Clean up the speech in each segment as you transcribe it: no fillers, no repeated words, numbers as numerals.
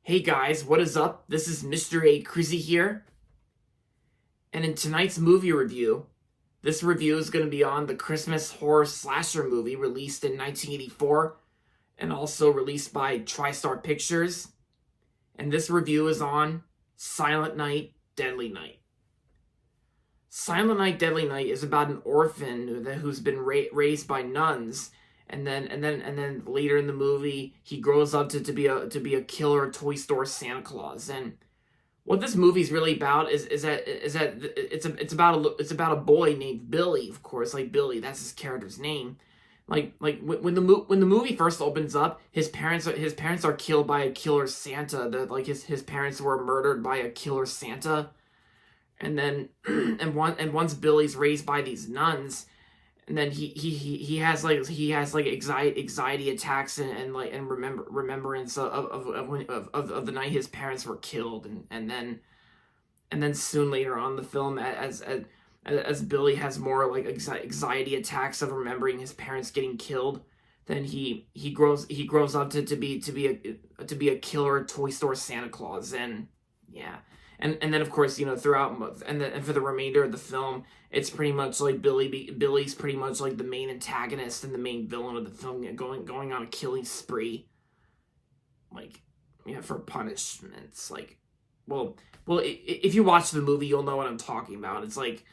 Hey guys, what is up? This is Mr. A. Crizzy here, and in tonight's movie review, this review is going to be on the Christmas horror slasher movie released in 1984 and also released by TriStar Pictures, and this review is on Silent Night, Deadly Night. Silent Night, Deadly Night is about an orphan who's been raised by nuns, and then later in the movie he grows up to be a killer toy store Santa Claus. And what this movie's really about is that it's about a boy named Billy, of course, like Billy, that's his character's name. Like when the movie first opens up, his parents are killed by a killer Santa. His parents were murdered by a killer Santa, and then once Billy's raised by these nuns, and then he has anxiety attacks and remembrance of the night his parents were killed, and then soon later on in the film, as Billy has more like anxiety attacks of remembering his parents getting killed, then he grows up to be a killer toy store Santa Claus. And yeah. And then of course, throughout, and for the remainder of the film, it's pretty much like Billy's pretty much like the main antagonist and the main villain of the film, going on a killing spree, like, for punishments. Like, well, if you watch the movie, you'll know what I'm talking about. It's like,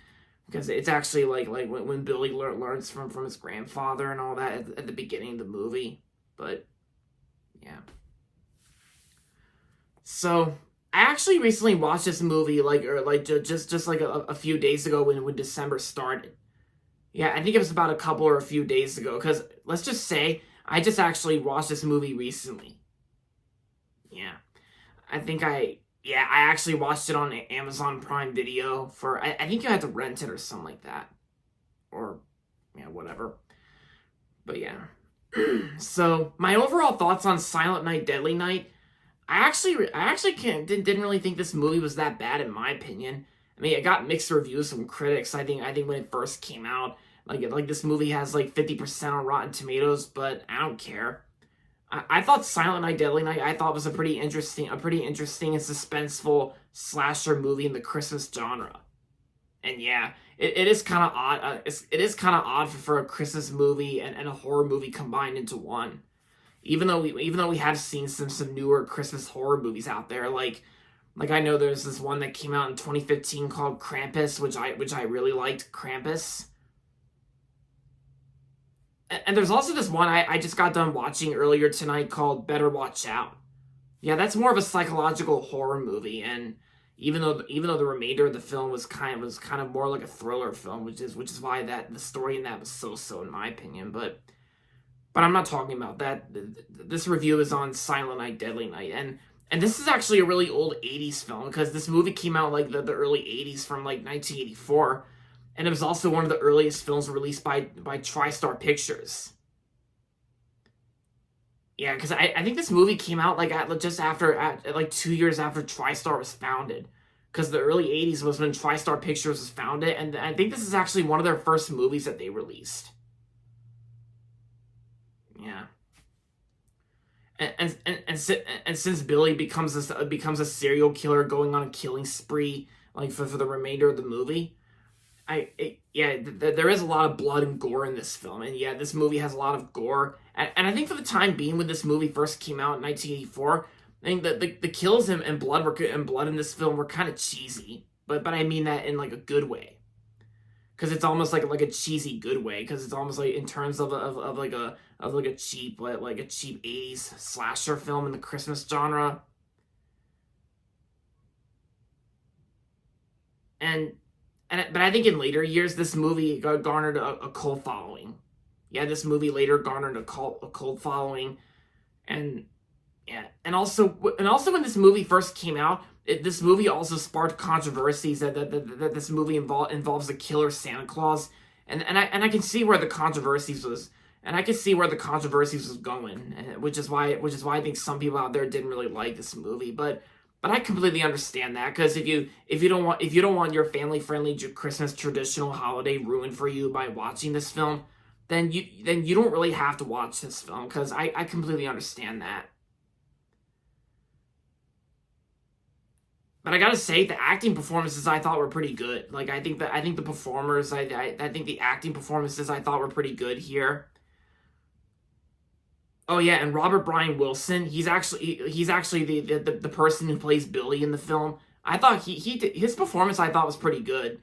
because it's actually like when Billy learns from his grandfather and all that at the beginning of the movie. But yeah, so I actually recently watched this movie just like a few days ago when December started. Yeah, I think it was about a few days ago, because let's just say I just actually watched this movie recently. Yeah. I actually watched it on Amazon Prime Video for, I think you had to rent it or something like that. Or, yeah, whatever. But yeah. So, my overall thoughts on Silent Night, Deadly Night. Didn't really think this movie was that bad, in my opinion. I mean, it got mixed reviews from critics. I think when it first came out, like this movie has like 50% on Rotten Tomatoes, but I don't care. I thought Silent Night, Deadly Night, I thought was a pretty interesting and suspenseful slasher movie in the Christmas genre. And yeah, it is kind of odd. It is kind of odd for a Christmas movie and a horror movie combined into one. Even though we have seen some newer Christmas horror movies out there, like I know there's this one that came out in 2015 called Krampus, which I really liked, Krampus. And there's also this one I just got done watching earlier tonight called Better Watch Out. Yeah, that's more of a psychological horror movie, and even though the remainder of the film was kind of more like a thriller film, which is why that the story in that was so in my opinion. But I'm not talking about that. This review is on Silent Night, Deadly Night, and this is actually a really old 80s film, because this movie came out like the early 80s, from like 1984. And it was also one of the earliest films released by TriStar Pictures. Yeah, because I think this movie came out like like 2 years after TriStar was founded. Because the early 80s was when TriStar Pictures was founded, and I think this is actually one of their first movies that they released. Yeah. And since Billy becomes a serial killer going on a killing spree, like for the remainder of the movie, there is a lot of blood and gore in this film, and yeah, this movie has a lot of gore, and I think for the time being, when this movie first came out in 1984, I think that the kills and blood in this film were kind of cheesy, but I mean that in like a good way, because it's almost like a cheesy good way, because it's almost like in terms of a cheap 80s slasher film in the Christmas genre, and. But I think in later years, this movie garnered a cult following. Yeah, this movie later garnered a cult following, and yeah, and also when this movie first came out, this movie also sparked controversies that this movie involves a killer Santa Claus, and I can see where the controversies was. And I can see where the controversies was going, which is why I think some people out there didn't really like this movie. But I completely understand that, because if you don't want your family friendly Christmas traditional holiday ruined for you by watching this film, then you don't really have to watch this film, because I completely understand that. But I gotta say, the acting performances I thought were pretty good. Like, I think the performers, I think the acting performances I thought were pretty good here. Oh yeah, and Robert Brian Wilson, he's actually the person who plays Billy in the film. I thought his performance I thought was pretty good.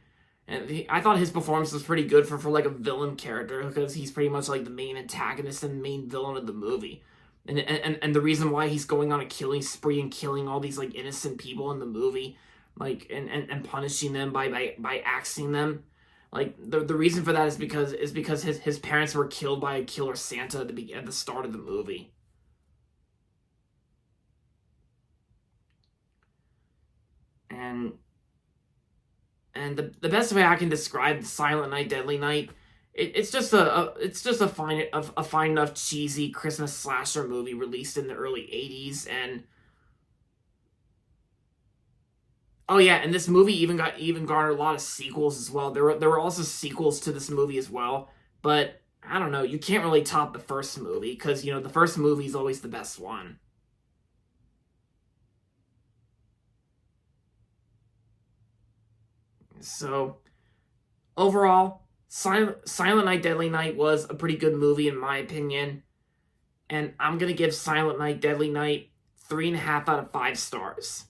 And I thought his performance was pretty good for like a villain character, because he's pretty much like the main antagonist and the main villain of the movie. And the reason why he's going on a killing spree and killing all these like innocent people in the movie, like and punishing them by axing them. Like the reason for that is because his parents were killed by a killer Santa at the start of the movie. And the best way I can describe Silent Night, Deadly Night, it's just a fine enough cheesy Christmas slasher movie released in the early '80s. And oh yeah, and this movie even garnered a lot of sequels as well. There were also sequels to this movie as well, but I don't know, you can't really top the first movie, because the first movie is always the best one. So overall, Silent Night, Deadly Night was a pretty good movie in my opinion, and I'm gonna give Silent Night, Deadly Night 3.5 out of 5 stars.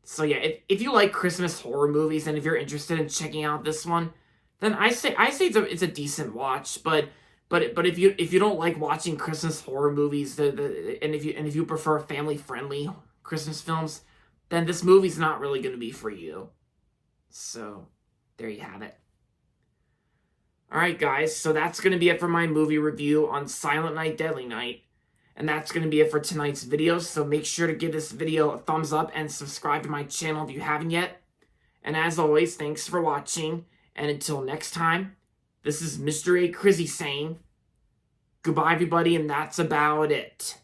So yeah, if you like Christmas horror movies and if you're interested in checking out this one, then I say it's a decent watch. But if you don't like watching Christmas horror movies, and if you prefer family friendly Christmas films, then this movie's not really going to be for you. So there you have it. All right, guys. So that's going to be it for my movie review on Silent Night, Deadly Night. And that's going to be it for tonight's video, so make sure to give this video a thumbs up and subscribe to my channel if you haven't yet. And as always, thanks for watching, and until next time, this is Mr. A. Crizzy saying, goodbye everybody, and that's about it.